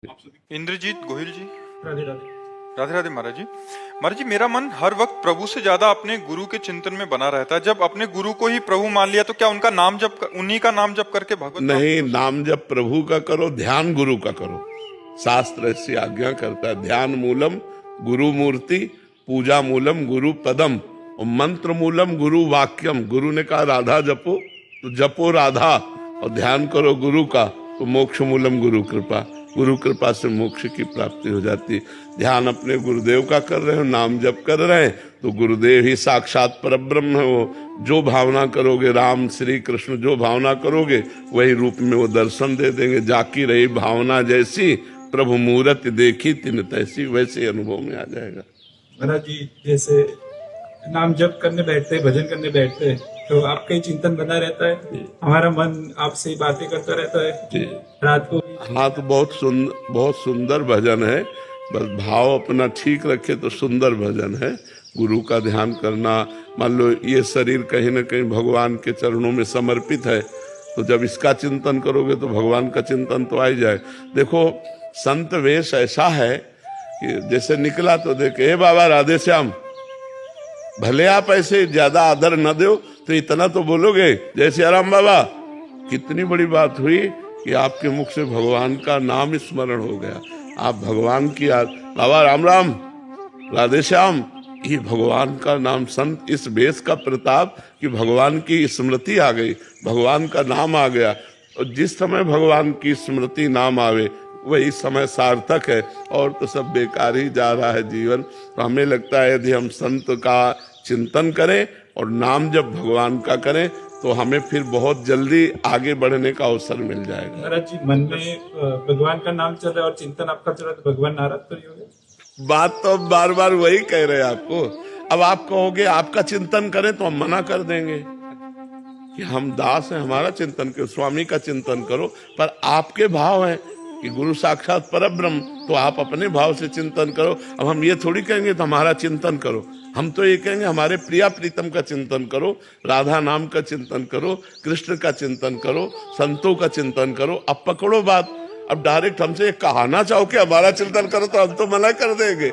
इंद्रजीत गोहिल जी। राधे राधे। राधे राधे महाराज जी। महाराज जी, मेरा मन हर वक्त प्रभु से ज्यादा अपने गुरु के चिंतन में बना रहता है। जब अपने गुरु को ही प्रभु मान लिया तो क्या उनका नाम जप, उन्हीं का नाम जप करके भगवत नहीं, नाम जब प्रभु का करो, ध्यान गुरु का करो। शास्त्र ऐसी आज्ञा करता है, ध्यान मूलम गुरु मूर्ति, पूजा मूलम गुरु पदम और मंत्र मूलम गुरु वाक्यम। गुरु ने कहा राधा जपो तो जपो राधा, और ध्यान करो गुरु का तो मोक्ष मूलम गुरु कृपा। गुरु कृपा से मोक्ष की प्राप्ति हो जाती है। ध्यान अपने गुरुदेव का कर रहे हो, नाम जप कर रहे हैं तो गुरुदेव ही साक्षात परब्रह्म है। वो जो भावना करोगे, राम श्री कृष्ण जो भावना करोगे वही रूप में वो दर्शन दे देंगे। जाकी रही भावना जैसी, प्रभु मूरत देखी तिन तैसी, वैसे अनुभव में आ जाएगा। महाराज जी, जैसे नाम जप करने बैठते हैं, भजन करने बैठते हैं तो आपका ही चिंतन बना रहता है, हमारा मन आपसे बातें करता रहता है रात को। हाँ, तो बहुत सुंदर भजन है। बस भाव अपना ठीक रखे तो सुंदर भजन है। गुरु का ध्यान करना, मान लो ये शरीर कहीं ना कहीं भगवान के चरणों में समर्पित है, तो जब इसका चिंतन करोगे तो भगवान का चिंतन तो आ ही जाए। देखो, संत वेश ऐसा है कि जैसे निकला तो देखे, हे बाबा राधे श्याम, भले आप ऐसे ज्यादा आदर न दो तो इतना तो बोलोगे जय श्री राम बाबा। कितनी बड़ी बात हुई कि आपके मुख से भगवान का नाम स्मरण हो गया। आप भगवान की बाबा राम राम राधे श्याम, ये भगवान का नाम। संत इस वेश का प्रताप कि भगवान की स्मृति आ गई, भगवान का नाम आ गया। और जिस समय भगवान की स्मृति नाम आवे वही समय सार्थक है, और तो सब बेकार ही जा रहा है जीवन। तो हमें लगता है यदि हम संत का चिंतन करें और नाम जब भगवान का करें तो हमें फिर बहुत जल्दी आगे बढ़ने का अवसर मिल जाएगा। महाराज जी, मन में भगवान का नाम चल रहा है और चिंतन आपका चल रहा है तो भगवान नाराज तो नहीं होंगे? बात तो बार बार वही कह रहे हैं आपको। अब आप कहोगे आपका चिंतन करें तो हम मना कर देंगे कि हम दास हैं, हमारा चिंतन करो, स्वामी का चिंतन करो। पर आपके भाव है कि गुरु साक्षात परब्रह्म, तो आप अपने भाव से चिंतन करो। अब हम ये थोड़ी कहेंगे तो हमारा चिंतन करो, हम तो ये कहेंगे हमारे प्रिया प्रीतम का चिंतन करो, राधा नाम का चिंतन करो, कृष्ण का चिंतन करो, संतों का चिंतन करो। अब पकड़ो बात। अब डायरेक्ट हमसे कहना चाहो कि हमारा चिंतन करो तो हम तो मना कर देंगे।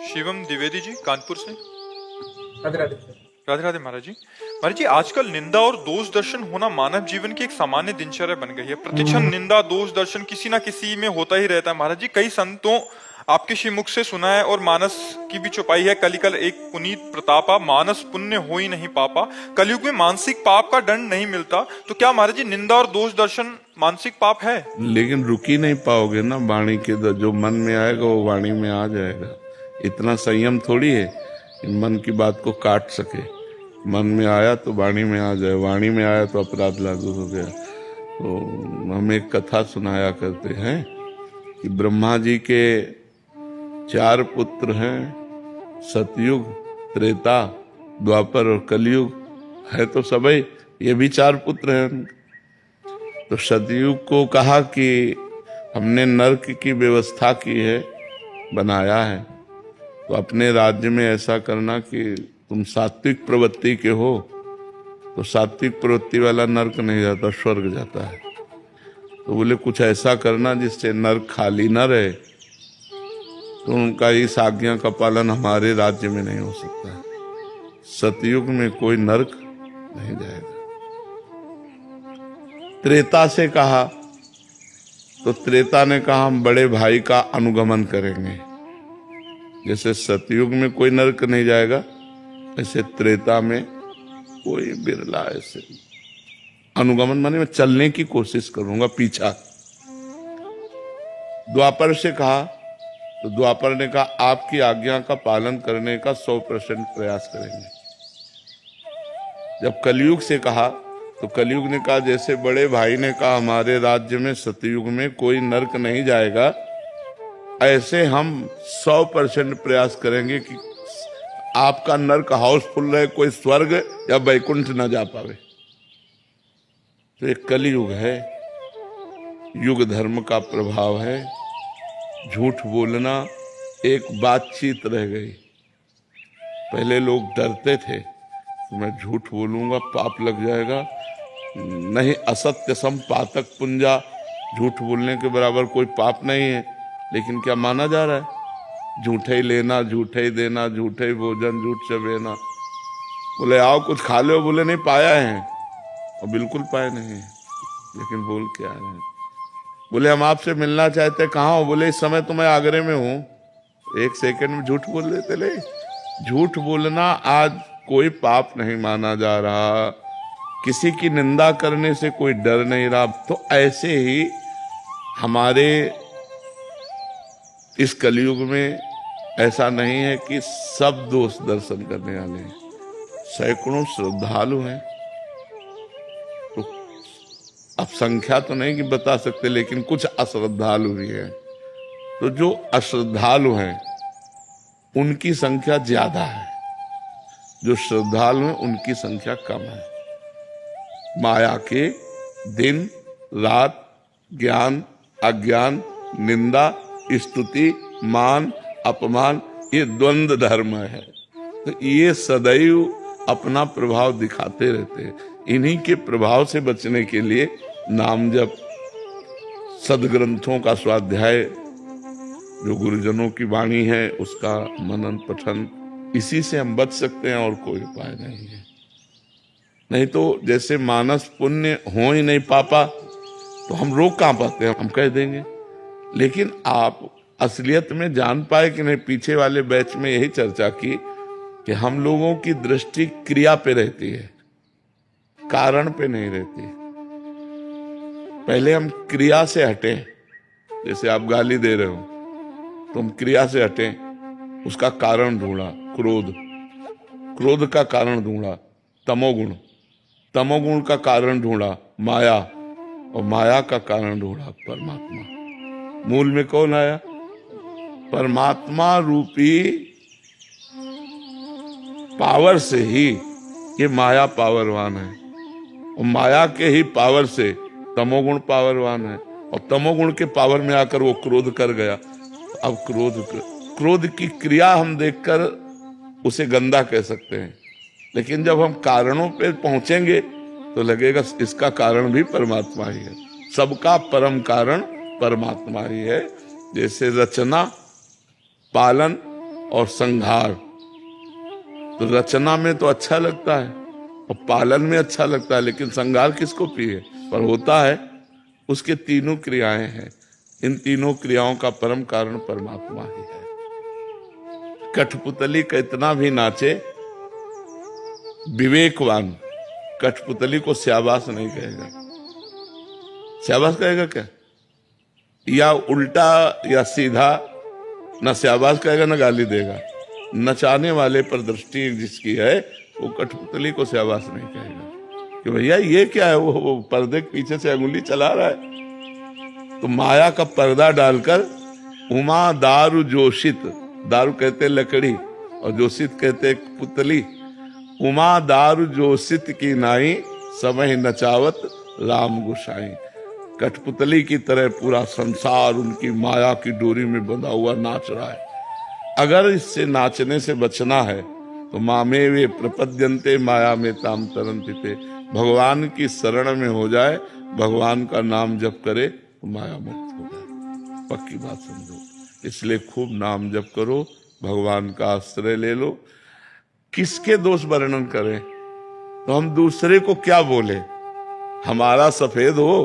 शिवम द्विवेदी जी, कानपुर से। राधे राधे। राधे राधे महाराज जी। महाराज जी, आजकल निंदा और दोष दर्शन होना मानव जीवन की एक सामान्य दिनचर्या बन गई है। प्रतिक्षण निंदा दोष दर्शन किसी ना किसी में होता ही रहता है। महाराज जी, कई संतों आपके श्रीमुख से सुना है और मानस की भी चौपाई है। कलिकल एक पुनीत प्रतापा, मानस पुण्य हो ही नहीं पापा। कलयुग में मानसिक पाप का दंड नहीं मिलता, तो क्या महाराज जी निंदा और दोष दर्शन मानसिक पाप है? लेकिन रुक ही नहीं पाओगे ना वाणी के, जो मन में आएगा वो वाणी में आ जाएगा। इतना संयम थोड़ी है कि मन की बात को काट सके। मन में आया तो वाणी में आ जाए, वाणी में आया तो अपराध लागू हो गया। तो हम एक कथा सुनाया करते हैं कि ब्रह्मा जी के 4 पुत्र हैं, सतयुग, त्रेता, द्वापर और कलयुग है तो सबई, ये भी 4 पुत्र हैं। तो सतयुग को कहा कि हमने नरक की व्यवस्था की है, बनाया है, तो अपने राज्य में ऐसा करना कि तुम सात्विक प्रवृत्ति के हो तो सात्विक प्रवृत्ति वाला नरक नहीं जाता, स्वर्ग जाता है। तो बोले कुछ ऐसा करना जिससे नरक खाली न रहे। तो उनका इस आज्ञा का पालन हमारे राज्य में नहीं हो सकता है। सतयुग में कोई नरक नहीं जाएगा। त्रेता से कहा तो त्रेता ने कहा हम बड़े भाई का अनुगमन करेंगे। जैसे सतयुग में कोई नरक नहीं जाएगा, ऐसे त्रेता में कोई बिरला ऐसे अनुगमन माने मैं चलने की कोशिश करूंगा पीछा। द्वापर से कहा तो द्वापर ने कहा आपकी आज्ञा का पालन करने का 100% प्रयास करेंगे। जब कलयुग से कहा तो कलयुग ने कहा जैसे बड़े भाई ने कहा हमारे राज्य में सतयुग में कोई नरक नहीं जाएगा, ऐसे हम 100% प्रयास करेंगे कि आपका नरक हाउसफुल रहे, कोई स्वर्ग या वैकुंठ न जा पावे। तो एक कलयुग है, युग धर्म का प्रभाव है। झूठ बोलना एक बातचीत रह गई। पहले लोग डरते थे तो मैं झूठ बोलूंगा पाप लग जाएगा, नहीं असत्य सम पातक पुंजा, झूठ बोलने के बराबर कोई पाप नहीं है, लेकिन क्या माना जा रहा है? झूठे ही लेना, झूठे ही देना, झूठे ही भोजन, झूठ चबेना। बोले आओ कुछ खा लो, बोले नहीं पाया है, और बिल्कुल पाए नहीं है, लेकिन बोल के आ रहे हैं। बोले हम आपसे मिलना चाहते, कहाँ हो? बोले इस समय तो मैं आगरे में हूँ। 1 सेकंड में झूठ बोल देते। ले, झूठ बोलना आज कोई पाप नहीं माना जा रहा, किसी की निंदा करने से कोई डर नहीं रहा। तो ऐसे ही हमारे इस कलयुग में ऐसा नहीं है कि सब दोस्त दर्शन करने वाले हैं, सैकड़ों श्रद्धालु हैं। तो अब संख्या तो नहीं कि बता सकते, लेकिन कुछ अश्रद्धालु भी हैं। तो जो अश्रद्धालु हैं उनकी संख्या ज्यादा है, जो श्रद्धालु हैं उनकी संख्या कम है। माया के दिन रात ज्ञान अज्ञान, निंदा स्तुति, मान अपमान, ये द्वंद्व धर्म है। तो ये सदैव अपना प्रभाव दिखाते रहते हैं। इन्हीं के प्रभाव से बचने के लिए नाम जप, सदग्रंथों का स्वाध्याय, जो गुरुजनों की वाणी है उसका मनन पठन, इसी से हम बच सकते हैं, और कोई उपाय नहीं है। नहीं तो जैसे मानस पुण्य हो ही नहीं पापा, तो हम रोक कहां पाते हैं? हम कह देंगे। लेकिन आप असलियत में जान पाए कि नहीं? पीछे वाले बैच में यही चर्चा की कि हम लोगों की दृष्टि क्रिया पे रहती है, कारण पे नहीं रहती। पहले हम क्रिया से हटे, जैसे आप गाली दे रहे हो तो हम क्रिया से हटे, उसका कारण ढूंढा क्रोध, क्रोध का कारण ढूंढा तमोगुण, तमोगुण का कारण ढूंढा माया, और माया का कारण ढूंढा परमात्मा। मूल में कौन आया? परमात्मा रूपी पावर से ही ये माया पावरवान है, और माया के ही पावर से तमोगुण पावरवान है, और तमोगुण के पावर में आकर वो क्रोध कर गया। अब क्रोध की क्रिया हम देखकर उसे गंदा कह सकते हैं, लेकिन जब हम कारणों पे पहुंचेंगे तो लगेगा इसका कारण भी परमात्मा ही है। सबका परम कारण परमात्मा ही है। जैसे रचना, पालन और संहार, तो रचना में तो अच्छा लगता है और पालन में अच्छा लगता है, लेकिन संहार किसको प्रिय पर होता है? उसके तीनों क्रियाएं हैं। इन तीनों क्रियाओं का परम कारण परमात्मा ही है। कठपुतली का इतना भी नाचे, विवेकवान कठपुतली को स्याबास नहीं कहेगा। स्याबास कहेगा क्या? या उल्टा या सीधा, न स्याबास कहेगा न गाली देगा। नचाने वाले पर दृष्टि जिसकी है वो कठपुतली को स्याबास नहीं कहेगा कि भैया ये क्या है, वो पर्दे के पीछे से अंगुली चला रहा है। तो माया का पर्दा डालकर उमा दारू जोशित, दारू कहते लकड़ी और जोशित कहते पुतली, उमा दारू जोशित की नाई समय नचावत राम गोसाई। कठपुतली की तरह पूरा संसार उनकी माया की डोरी में बंधा हुआ नाच रहा है। अगर इससे नाचने से बचना है तो मामे वे प्रपद्यन्ते माया में ताम तरन्ति ते, भगवान की शरण में हो जाए, भगवान का नाम जप करे तो माया मुक्त हो जाए। पक्की बात समझो। इसलिए खूब नाम जप करो, भगवान का आश्रय ले लो। किसके दोष वर्णन करें? तो हम दूसरे को क्या बोले? हमारा सफेद हो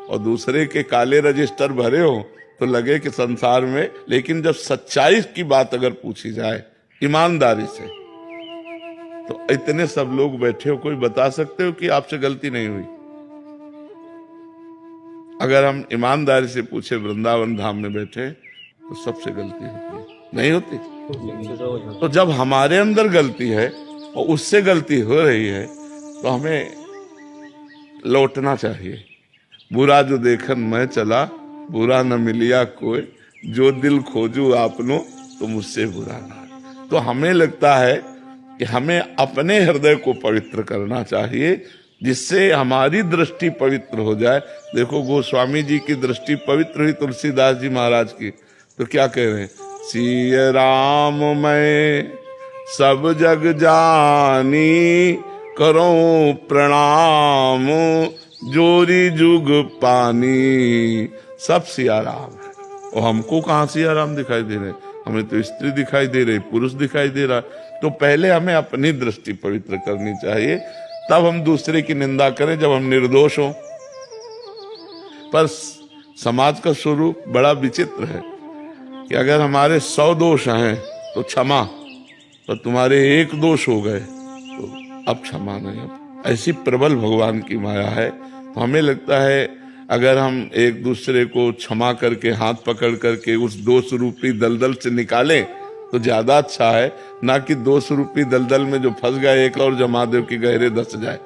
और दूसरे के काले रजिस्टर भरे हो तो लगे कि संसार में, लेकिन जब सच्चाई की बात अगर पूछी जाए ईमानदारी से, तो इतने सब लोग बैठे हो, कोई बता सकते हो कि आपसे गलती नहीं हुई? अगर हम ईमानदारी से पूछे, वृंदावन धाम में बैठे तो सबसे गलती होती है, नहीं होती? तो जब हमारे अंदर गलती है और उससे गलती हो रही है तो हमें लौटना चाहिए। बुरा जो देखन मैं चला, बुरा न मिलिया कोई, जो दिल खोजू आपनो तो मुझसे बुरा ना। तो हमें लगता है कि हमें अपने हृदय को पवित्र करना चाहिए, जिससे हमारी दृष्टि पवित्र हो जाए। देखो गोस्वामी जी की दृष्टि पवित्र हुई तुलसीदास जी महाराज की, तो क्या कह रहे हैं? सिय राम मैं सब जग जानी, करो प्रणाम जोरी जुग पानी, सब सिया राम है। और हमको कहाँ सिया राम दिखाई दे रहे, हमें तो स्त्री दिखाई दे रही, पुरुष दिखाई दे रहा। तो पहले हमें अपनी दृष्टि पवित्र करनी चाहिए, तब हम दूसरे की निंदा करें जब हम निर्दोष हों। पर समाज का स्वरूप बड़ा विचित्र है कि अगर हमारे 100 दोष हैं तो क्षमा, तो तुम्हारे 1 दोष हो गए तो अब क्षमा नहीं। अब ऐसी प्रबल भगवान की माया है। तो हमें लगता है अगर हम एक दूसरे को क्षमा करके हाथ पकड़ करके उस दोष रूपी दलदल से निकालें तो ज्यादा अच्छा है, ना कि दोष रूपी दलदल में जो फंस गए एक और जमादेव की गहरे धंस जाए।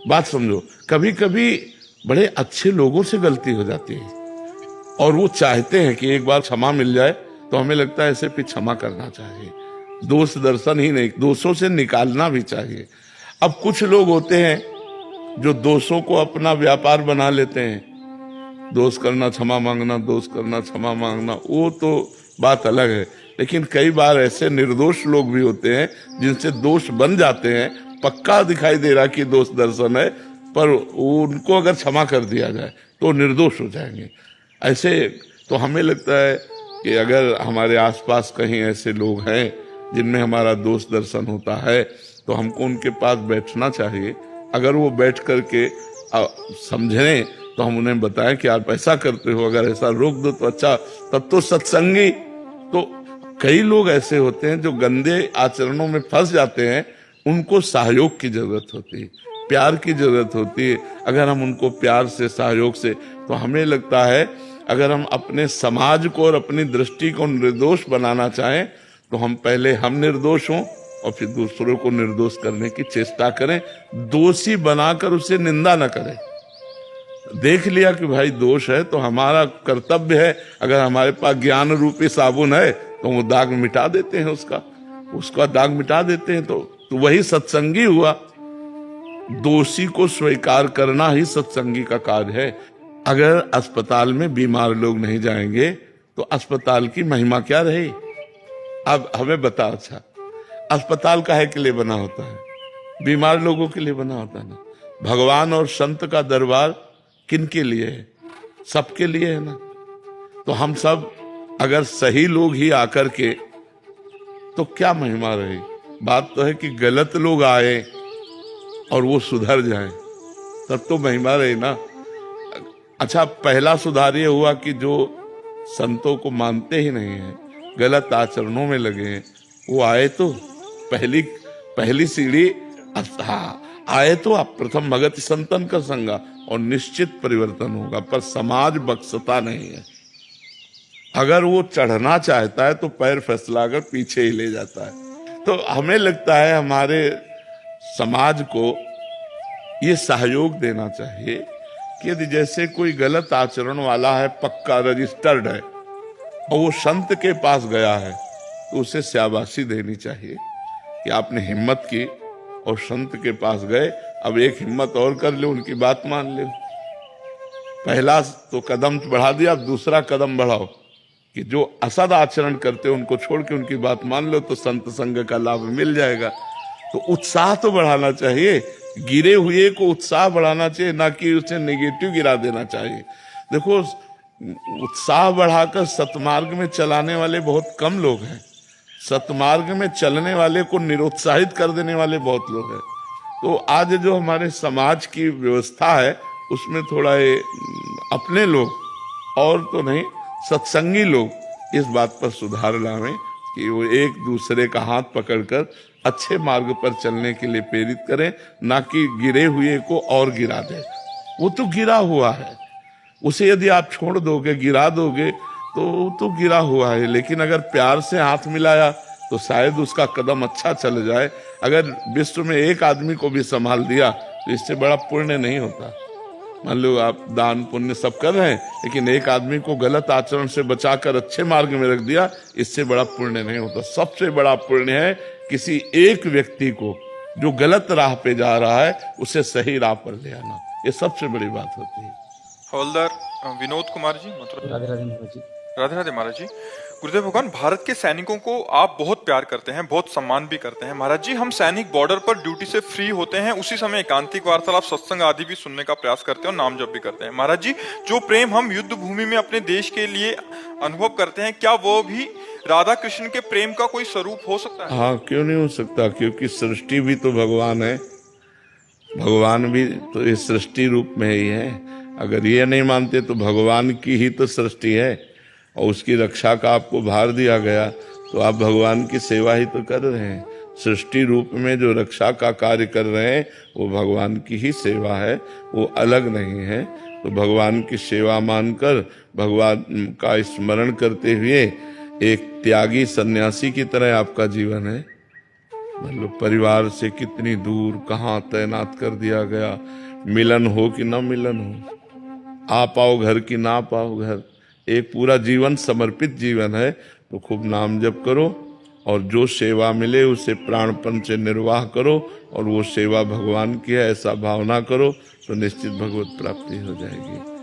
बात समझो, कभी कभी बड़े अच्छे लोगों से गलती हो जाती है और वो चाहते हैं कि एक बार क्षमा मिल जाए, तो हमें लगता है ऐसे फिर क्षमा करना चाहिए। दोष दर्शन ही नहीं, दोषों से निकालना भी चाहिए। अब कुछ लोग होते हैं जो दोषों को अपना व्यापार बना लेते हैं, दोष करना क्षमा मांगना, दोष करना क्षमा मांगना, वो तो बात अलग है। लेकिन कई बार ऐसे निर्दोष लोग भी होते हैं जिनसे दोष बन जाते हैं, पक्का दिखाई दे रहा कि दोष दर्शन है, पर उनको अगर क्षमा कर दिया जाए तो निर्दोष हो जाएंगे। ऐसे तो हमें लगता है कि अगर हमारे आसपास कहीं ऐसे लोग हैं जिनमें हमारा दोष दर्शन होता है तो हमको उनके पास बैठना चाहिए। अगर वो बैठ करके समझें तो हम उन्हें बताएं कि आप ऐसा करते हो, अगर ऐसा रोक दो तो अच्छा, तब तो सत्संगी। तो कई लोग ऐसे होते हैं जो गंदे आचरणों में फंस जाते हैं, उनको सहयोग की जरूरत होती है, प्यार की जरूरत होती है। अगर हम उनको प्यार से, सहयोग से, तो हमें लगता है अगर हम अपने समाज को और अपनी दृष्टि को निर्दोष बनाना चाहें तो हम पहले हम निर्दोष हों और फिर दूसरों को निर्दोष करने की चेष्टा करें। दोषी बनाकर उसे निंदा न करें। देख लिया कि भाई दोष है तो हमारा कर्तव्य है, अगर हमारे पास ज्ञान रूपी साबुन है तो वो दाग मिटा देते हैं, उसका दाग मिटा देते हैं। तो वही सत्संगी हुआ। दोषी को स्वीकार करना ही सत्संगी का कार्य है। अगर अस्पताल में बीमार लोग नहीं जाएंगे तो अस्पताल की महिमा क्या रही। अब हमें बता, अच्छा अस्पताल काहे के लिए बना होता है? बीमार लोगों के लिए बना होता है ना। भगवान और संत का दरबार किन के लिए है? सबके लिए है ना। तो हम सब अगर सही लोग ही आकर के, तो क्या महिमा रही। बात तो है कि गलत लोग आए और वो सुधर जाएं, तब तो महिमा रही ना। अच्छा, पहला सुधार ये हुआ कि जो संतों को मानते ही नहीं है, गलत आचरणों में लगे हैं, वो आए तो पहली सीढ़ी आए तो आप प्रथम भगत संतन का संगा और निश्चित परिवर्तन होगा। पर समाज बख्शता नहीं है। अगर वो चढ़ना चाहता है तो पैर फैसलाकर पीछे ही ले जाता है। तो हमें लगता है हमारे समाज को ये सहयोग देना चाहिए कि यदि जैसे कोई गलत आचरण वाला है, पक्का रजिस्टर्ड है, और वो संत के पास गया है, तो उसे शाबाशी देनी चाहिए कि आपने हिम्मत की और संत के पास गए, अब एक हिम्मत और कर ले, उनकी बात मान ले। पहला तो कदम बढ़ा दिया, अब दूसरा कदम बढ़ाओ कि जो असद आचरण करते हैं उनको छोड़ के उनकी बात मान लो, तो संत संग का लाभ मिल जाएगा। तो उत्साह तो बढ़ाना चाहिए, गिरे हुए को उत्साह बढ़ाना चाहिए, ना कि उसे नेगेटिव गिरा देना चाहिए। देखो, उत्साह बढ़ाकर सतमार्ग में चलाने वाले बहुत कम लोग हैं, सतमार्ग में चलने वाले को निरुत्साहित कर देने वाले बहुत लोग हैं। तो आज जो हमारे समाज की व्यवस्था है उसमें थोड़ा ये अपने लोग, और तो नहीं सत्संगी लोग, इस बात पर सुधार लावें कि वो एक दूसरे का हाथ पकड़कर अच्छे मार्ग पर चलने के लिए प्रेरित करें, ना कि गिरे हुए को और गिरा दे। वो तो गिरा हुआ है, उसे यदि आप छोड़ दोगे, गिरा दोगे, तो वो तो गिरा हुआ है। लेकिन अगर प्यार से हाथ मिलाया तो शायद उसका कदम अच्छा चल जाए। अगर विश्व में एक आदमी को भी संभाल दिया तो इससे बड़ा पुण्य नहीं होता। मान लो आप दान पुण्य सब कर रहे हैं, लेकिन एक आदमी को गलत आचरण से बचाकर अच्छे मार्ग में रख दिया, इससे बड़ा पुण्य नहीं होता। सबसे बड़ा पुण्य है किसी एक व्यक्ति को जो गलत राह पे जा रहा है उसे सही राह पर ले आना। ये सबसे बड़ी बात होती है। हवलदार विनोद कुमार जी, मथुरा। राधे राधे महाराज जी। राधे राधे महाराज जी। गुरुदेव भगवान, भारत के सैनिकों को आप बहुत प्यार करते हैं, बहुत सम्मान भी करते हैं। महाराज जी, हम सैनिक बॉर्डर पर ड्यूटी से फ्री होते हैं, उसी समय एकांतिक वार्तालाप, सत्संग आदि भी सुनने का प्रयास करते हैं और नाम जप भी करते हैं। महाराज जी, जो प्रेम हम युद्ध भूमि में अपने देश के लिए अनुभव करते हैं, क्या वो भी राधा कृष्ण के प्रेम का कोई स्वरूप हो सकता है? हाँ, क्यों नहीं हो सकता, क्योंकि सृष्टि भी तो भगवान है, भगवान भी तो इस सृष्टि रूप में ही है। अगर ये नहीं मानते तो भगवान की ही तो सृष्टि है और उसकी रक्षा का आपको भार दिया गया, तो आप भगवान की सेवा ही तो कर रहे हैं। सृष्टि रूप में जो रक्षा का कार्य कर रहे हैं वो भगवान की ही सेवा है, वो अलग नहीं है। तो भगवान की सेवा मानकर भगवान का स्मरण करते हुए एक त्यागी सन्यासी की तरह आपका जीवन है। मतलब परिवार से कितनी दूर कहाँ तैनात कर दिया गया, मिलन हो कि ना मिलन हो, आ पाओ घर की ना पाओ घर, एक पूरा जीवन समर्पित जीवन है। तो खूब नाम जप करो और जो सेवा मिले उसे प्राणपण से निर्वाह करो, और वो सेवा भगवान की है ऐसा भावना करो, तो निश्चित भगवत प्राप्ति हो जाएगी।